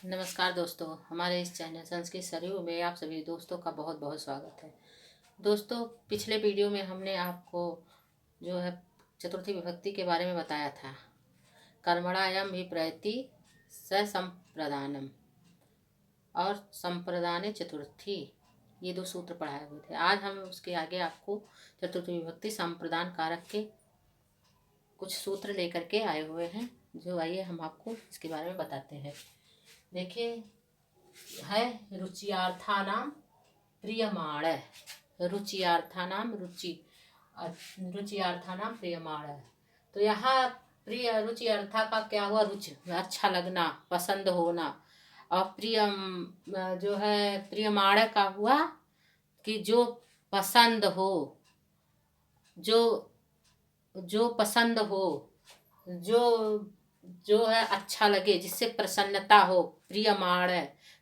नमस्कार दोस्तों, हमारे इस चैनल संस्कृत सरयू में आप सभी दोस्तों का बहुत बहुत स्वागत है। दोस्तों, पिछले वीडियो में हमने आपको जो है चतुर्थी विभक्ति के बारे में बताया था। कर्मणायम भी प्रयति स संप्रदानम और संप्रदाने चतुर्थी, ये दो सूत्र पढ़ाए हुए थे। आज हम उसके आगे आपको चतुर्थी विभक्ति संप्रदान कारक के कुछ सूत्र लेकर के आए हुए हैं, जो आइए हम आपको इसके बारे में बताते हैं। देखिए, है रुचियार्थानाम प्रियमाण। रुचियार्थानाम रुचियार्थानाम प्रियमाण। तो यहाँ प्रिय रुचि अर्था का क्या हुआ? रुचि, अच्छा लगना, पसंद होना। और जो है प्रियमाण का हुआ कि जो पसंद हो, जो जो पसंद हो, जो जो है अच्छा लगे, जिससे प्रसन्नता हो। प्रियमाण,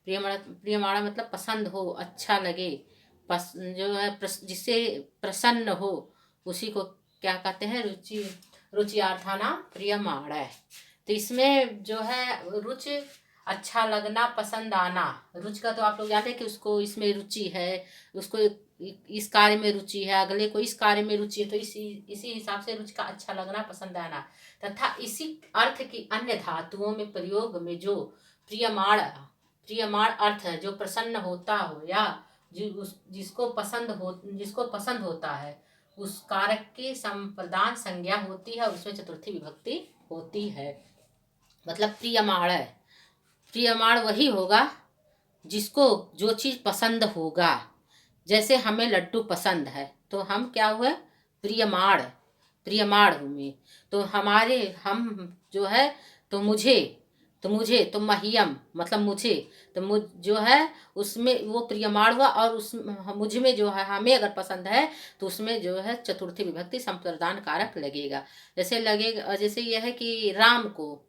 प्रियमाण मतलब पसंद हो, अच्छा लगे, जो है जिससे प्रसन्न हो, उसी को क्या कहते हैं? रुचियार्थाना प्रियमाण। तो इसमें जो है रुचि, अच्छा लगना, पसंद आना। रुचि का तो आप लोग जानते हैं कि उसको इसमें रुचि है, उसको इस कार्य में रुचि है, अगले को इस कार्य में रुचि है, तो इसी हिसाब से रुचि का अच्छा लगना, पसंद आना। तथा इसी अर्थ की अन्य धातुओं में प्रयोग में जो प्रियमाण प्रियमाण अर्थ है, जो प्रसन्न होता हो या जिसको पसंद होता है, उस कारक की संप्रदान संज्ञा होती है, उसमें चतुर्थी विभक्ति होती है। मतलब प्रियमाण, प्रियमाण वही होगा जिसको जो चीज पसंद होगा। जैसे हमें लड्डू पसंद है तो हम क्या हुए? प्रियमाण, प्रियमाण हुए। तो हम जो है, तो मुझे तो मह्यम मतलब मुझे, तो जो है उसमें वो प्रियमाण हुआ। और उस मुझ में जो है, हमें अगर पसंद है तो उसमें जो है चतुर्थी विभक्ति संप्रदान कारक लगेगा। जैसे यह है कि राम को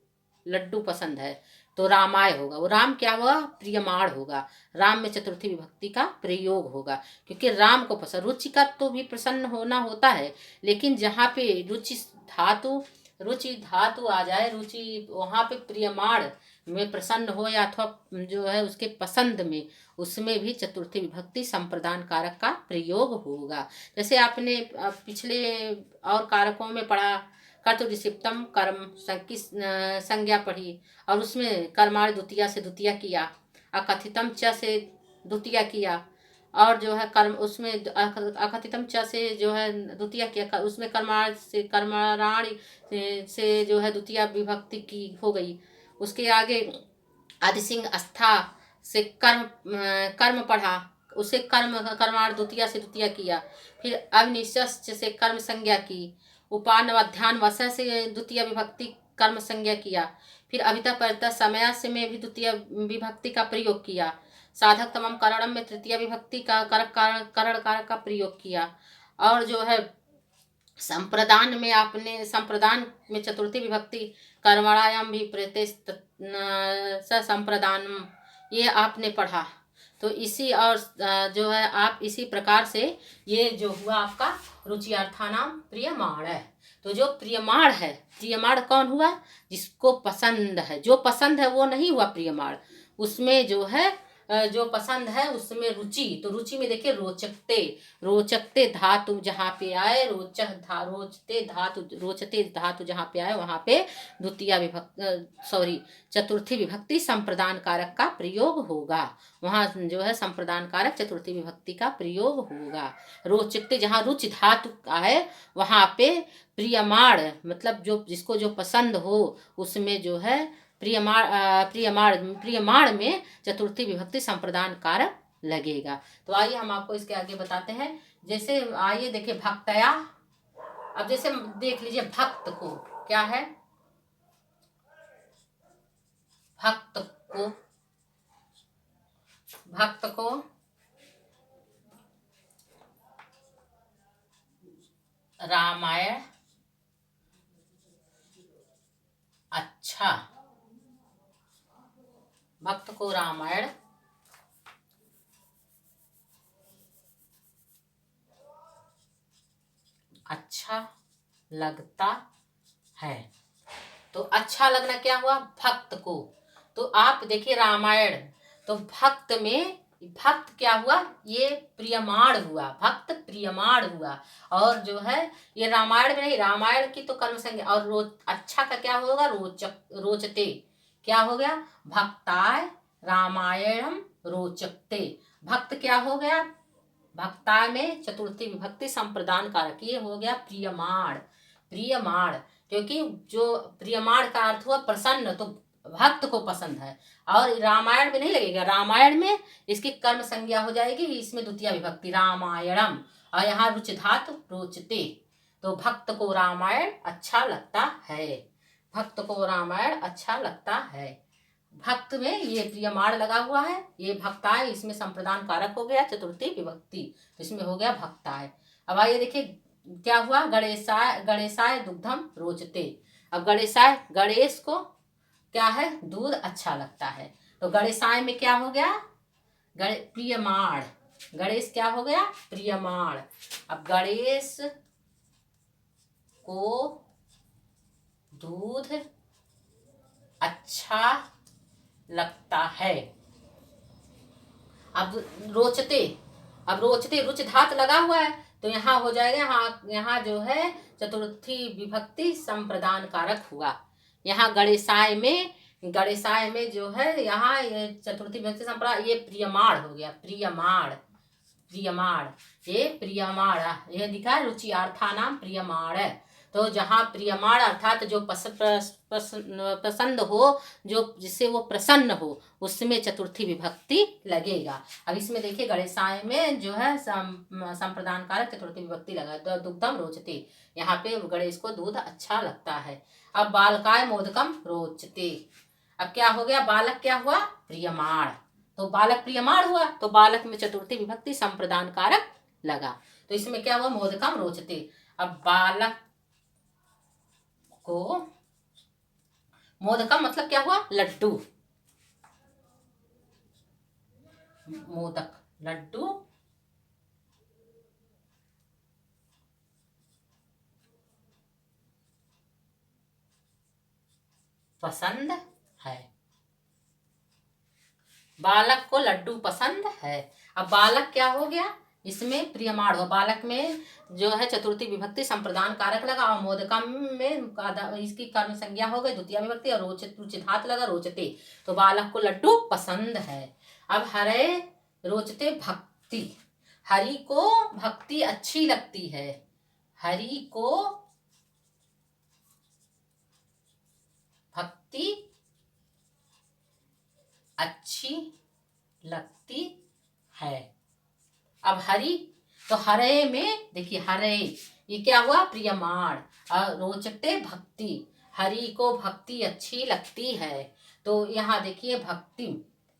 लड्डू पसंद है तो रामाय होगा। वो राम क्या हुआ? प्रियमाण होगा। राम में चतुर्थी विभक्ति का प्रयोग होगा, क्योंकि राम को पसंद। रुचि का तो भी प्रसन्न होना होता है, लेकिन जहाँ पे रुचि धातु आ जाए, रुचि वहाँ पे प्रियमाण में प्रसन्न हो या अथवा जो है उसके पसंद में, उसमें भी चतुर्थी विभक्ति संप्रदान कारक का प्रयोग होगा। जैसे आपने पिछले और कारकों में पढ़ा, कर्तुरिसिप्तम कर्म की संज्ञा पढ़ी, और उसमें कर्माण द्वितीया से द्वितीया किया, अकथितम च से द्वितीया किया, और जो है कर्म उसमें अकथितम च से जो है द्वितीया किया, उसमें कर्माण से कर्मणाणी से जो है द्वितीया विभक्ति की हो गई। उसके आगे आदिसिंह अस्था से कर्म पढ़ा, उसे कर्माण द्वितीया से द्वितीया किया। फिर अवनिश्च से कर्म संज्ञा की, उपान अध्यान वस से द्वितीय विभक्ति कर्म संज्ञा किया। फिर अभिता परिता समय से में भी द्वितीय विभक्ति का प्रयोग किया। साधक तमम करणम में तृतीय विभक्ति का करण कारक का प्रयोग किया। और जो है संप्रदान में चतुर्थी विभक्ति कर्मणायाम भी प्रत्यय संप्रदान, ये आपने पढ़ा। तो इसी और जो है आप इसी प्रकार से ये जो हुआ आपका रुचियार्थानाम प्रियमाण है। तो जो प्रियमाण है, प्रियमाण कौन हुआ? जिसको पसंद है। जो पसंद है वो नहीं हुआ प्रियमाण। उसमें जो है जो पसंद है उसमें रुचि। तो रुचि में देखिए रोचकते धातु जहाँ पे आए, रोचते धातु जहाँ पे आए वहाँ पे चतुर्थी विभक्ति संप्रदान कारक का प्रयोग होगा। वहाँ जो है संप्रदान कारक चतुर्थी विभक्ति का प्रयोग होगा। रोचकते जहाँ रुचि धातु आए वहाँ पे प्रियमाण मतलब जिसको जो पसंद हो, उसमें जो है प्रियमाण में चतुर्थी विभक्ति संप्रदान कारक लगेगा। तो आइए हम आपको इसके आगे बताते हैं। जैसे आइए देखिए भक्तया। अब जैसे देख लीजिए, भक्त को क्या है? भक्त को रामायण अच्छा, भक्त को रामायण अच्छा लगता है। तो अच्छा लगना क्या हुआ? भक्त को। तो आप देखिए रामायण, तो भक्त में भक्त क्या हुआ, ये प्रियमाण हुआ, भक्त प्रियमाण हुआ। और जो है ये रामायण में नहीं, रामायण की तो कर्म संज्ञा। और अच्छा का क्या होगा, रोचक, रोचते, क्या हो गया, भक्ताय रामायणम रोचकते। भक्त क्या हो गया, भक्ताय में चतुर्थी विभक्ति संप्रदान कारक, ये हो गया प्रियमाण, प्रियमाण। क्योंकि जो प्रियमाण का अर्थ हुआ प्रसन्न, तो भक्त को पसंद है। और रामायण में नहीं लगेगा, रामायण में इसकी कर्म संज्ञा हो जाएगी, इसमें द्वितीय विभक्ति रामायणम, और यहाँ रुच धातु रोचते। तो भक्त को रामायण अच्छा लगता है, भक्त को रामायण अच्छा लगता है। भक्त में ये प्रियमाण लगा हुआ है, ये भक्ताय, इसमें संप्रदान कारक हो गया चतुर्थी विभक्ति, तो इसमें हो गया भक्ताय। अब आइए देखिए क्या हुआ, गणेशाय, गणेशाय दुग्धम रोचते। अब गणेशाय, गणेश को क्या है, दूध अच्छा लगता है, तो गणेशाय में क्या हो गया, प्रियमाण, गणेश क्या हो गया, प्रियमाण। अब गणेश को दूध अच्छा लगता है। अब रोचते, अब रोचते रुच धात लगा हुआ है, तो यहाँ हो जाएगा, यहाँ जो है चतुर्थी विभक्ति संप्रदान कारक हुआ। यहाँ गणेशाय में, गणेशाय में जो है यहाँ चतुर्थी विभक्ति संप्रदान, ये प्रियमाण हो गया, प्रियमाण, प्रियमाण, ये प्रियमाण, ये दिखा है रुचियार्थानाम प्रियमाण। तो जहाँ प्रियमाण अर्थात जो पसंद हो, जो जिससे वो प्रसन्न हो, उसमें चतुर्थी विभक्ति लगेगा। अब इसमें देखिए गणेशाय में जो है संप्रदान कारक चतुर्थी विभक्ति लगा, तो दुग्धम रोचते, यहाँ पे गणेश को दूध अच्छा लगता है। अब बालकाय मोदकम रोचते, अब क्या हो गया, बालक क्या हुआ, प्रियमाण, तो बालक प्रियमाण हुआ, तो बालक में चतुर्थी विभक्ति संप्रदान कारक लगा, तो इसमें क्या हुआ, मोदकम रोचते। अब बालक को, मोदकम मतलब क्या हुआ, लड्डू, मोदक लड्डू पसंद है, बालक को लड्डू पसंद है। अब बालक क्या हो गया, इसमें प्रियमाण हो, बालक में जो है चतुर्थी विभक्ति संप्रदान कारक लगा, और मोदकम में इसकी कर्म संज्ञा हो गई द्वितीय विभक्ति, और रुचिधात लगा रोचते, तो बालक को लड्डू पसंद है। अब हरे रोचते भक्ति, हरि को भक्ति अच्छी लगती है, हरि को भक्ति अच्छी लगती है। अब हरि, तो हरे में देखिए, हरे ये क्या हुआ, प्रियमाण, और रोचते भक्ति, हरि को भक्ति अच्छी लगती है, तो यहाँ देखिए भक्ति,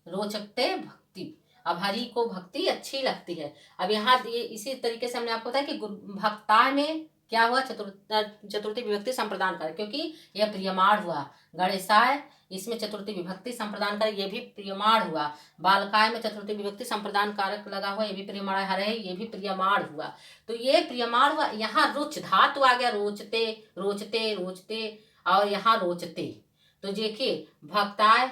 रोचते भक्ति, अब हरि को भक्ति अच्छी लगती है। अब यहाँ इसी तरीके से हमने आपको बताया कि भक्ताय में क्या हुआ, चतुर्थी विभक्ति संप्रदान कर, क्योंकि यह प्रियमाण हुआ। गणेशाय, इसमें चतुर्थी विभक्ति संप्रदान कारक, ये भी प्रियमाण हुआ। बालकाय में चतुर्थी विभक्ति संप्रदान कारक लगा हुआ, ये भी प्रियमाण, हरे ये भी प्रियमाण हुआ, तो ये प्रियमाण हुआ। यहाँ रुच धातु आ गया, रोचते, रोचते, रोचते, और यहाँ रोचते, तो देखिए भक्ताय,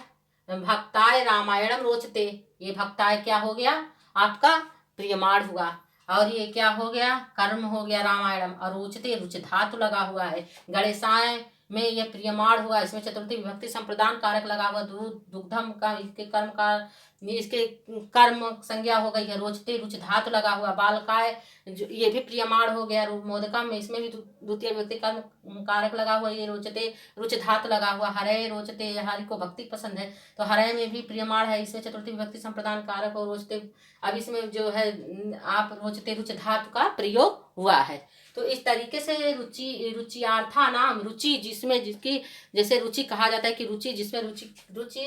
भक्ताय रामायणम रोचते, ये भक्ताय क्या हो गया, आपका प्रियमाण हुआ, और ये क्या हो गया, कर्म हो गया रामायणम, और रोचते रुच धातु लगा हुआ है। गणेशाय में ये प्रियमाण हुआ, इसमें चतुर्थी विभक्ति संप्रदान कारक लगा हुआ, दुग्धम का इसके कर्म का, इसके कर्म संज्ञा हो गई है, रोचते रुच धातु लगा हुआ। बालकाय ये भी प्रियमाण हो गया, मोदकम में इसमें भी द्वितीय विभक्ति कर्म कारक लगा हुआ, ये रोचते रुच धातु लगा हुआ। हरे रोचते, हरि को भक्ति पसंद है, तो हरे में भी प्रियमाण है, इसमें चतुर्थी विभक्ति संप्रदान कारक और रोचते। अब इसमें जो है आप रोचते रुच धातु का प्रयोग हुआ है। तो इस तरीके से रुचियार्था नाम, रुचि जिसमें जिसकी, जैसे रुचि कहा जाता है कि रुचि जिसमें रुचि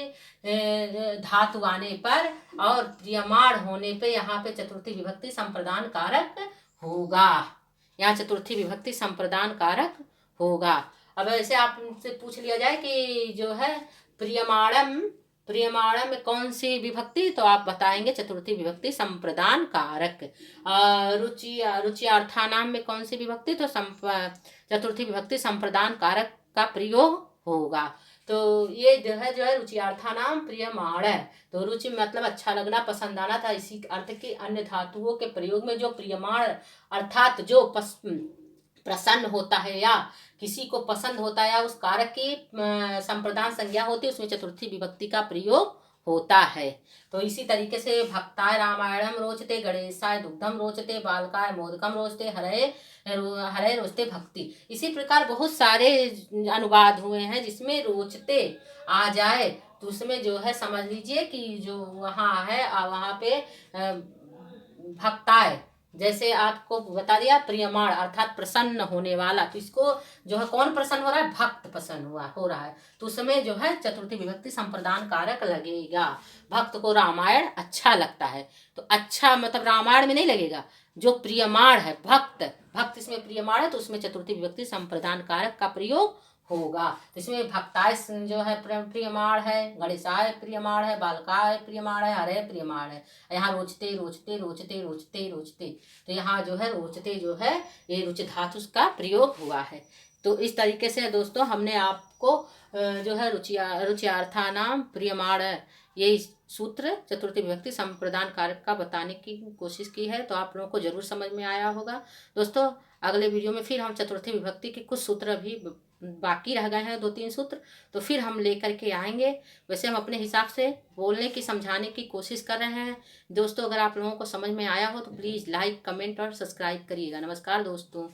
धातु आने पर और प्रियमाण होने पे यहाँ पे चतुर्थी विभक्ति संप्रदान कारक होगा, यहाँ चतुर्थी विभक्ति संप्रदान कारक होगा। अब ऐसे आपसे पूछ लिया जाए कि जो है प्रियमाणम, प्रियमाणम में कौन सी विभक्ति, तो आप बताएंगे चतुर्थी विभक्ति संप्रदान कारक। रुचियार्थानाम में कौन सी विभक्ति, तो चतुर्थी विभक्ति संप्रदान कारक का प्रयोग होगा। तो ये जो है रुचियार्थानाम प्रियमाण है। तो रुचि मतलब अच्छा लगना, पसंद आना था। इसी अर्थ के अन्य धातुओं के प्रयोग में जो प्रियमाण अर्थात जो प्रसन्न होता है या किसी को पसंद होता है या उस कारक की संप्रदान संज्ञा होती है, उसमें चतुर्थी विभक्ति का प्रयोग होता है। तो इसी तरीके से भक्ताय रामायणम रोचते, गणेशाय दुग्धम रोचते, बालकाय मोदकम रोचते, हरे हरे रोचते भक्ति। इसी प्रकार बहुत सारे अनुवाद हुए हैं जिसमें रोचते आ जाए तो उसमें जो है समझ लीजिए कि जो वहाँ है वहाँ पे भक्ताय, जैसे आपको बता दिया प्रियमाण अर्थात प्रसन्न होने वाला, तो इसको जो है कौन प्रसन्न हो रहा है, भक्त प्रसन्न हो रहा है, तो उसमें जो है चतुर्थी विभक्ति संप्रदान कारक लगेगा। भक्त को रामायण अच्छा लगता है, तो अच्छा मतलब रामायण में नहीं लगेगा, जो प्रियमाण है भक्त, भक्त इसमें प्रियमाण है तो उसमें चतुर्थी विभक्ति संप्रदान कारक का प्रयोग होगा। तो इसमें भक्ताय जो है प्रियमाण है, गणेशाय प्रियमाण है, बालकाय प्रियमाण है, हरे प्रियमाण है। यहाँ रोचते रोचते रोचते रोचते रोचते, तो यहाँ जो है रोचते जो है ये रुच धातु का प्रयोग हुआ है। तो इस तरीके से दोस्तों हमने आपको जो है रुचियार्थानाम प्रियमाण ये सूत्र चतुर्थी विभक्ति संप्रदान कारक का बताने की कोशिश की है। तो आप लोगों को जरूर समझ में आया होगा। दोस्तों अगले वीडियो में फिर हम चतुर्थी विभक्ति के कुछ सूत्र भी बाकी रह गए हैं, 2-3 सूत्र, तो फिर हम लेकर के आएंगे। वैसे हम अपने हिसाब से बोलने की समझाने की कोशिश कर रहे हैं। दोस्तों अगर आप लोगों को समझ में आया हो तो प्लीज़ लाइक कमेंट और सब्सक्राइब करिएगा। नमस्कार दोस्तों।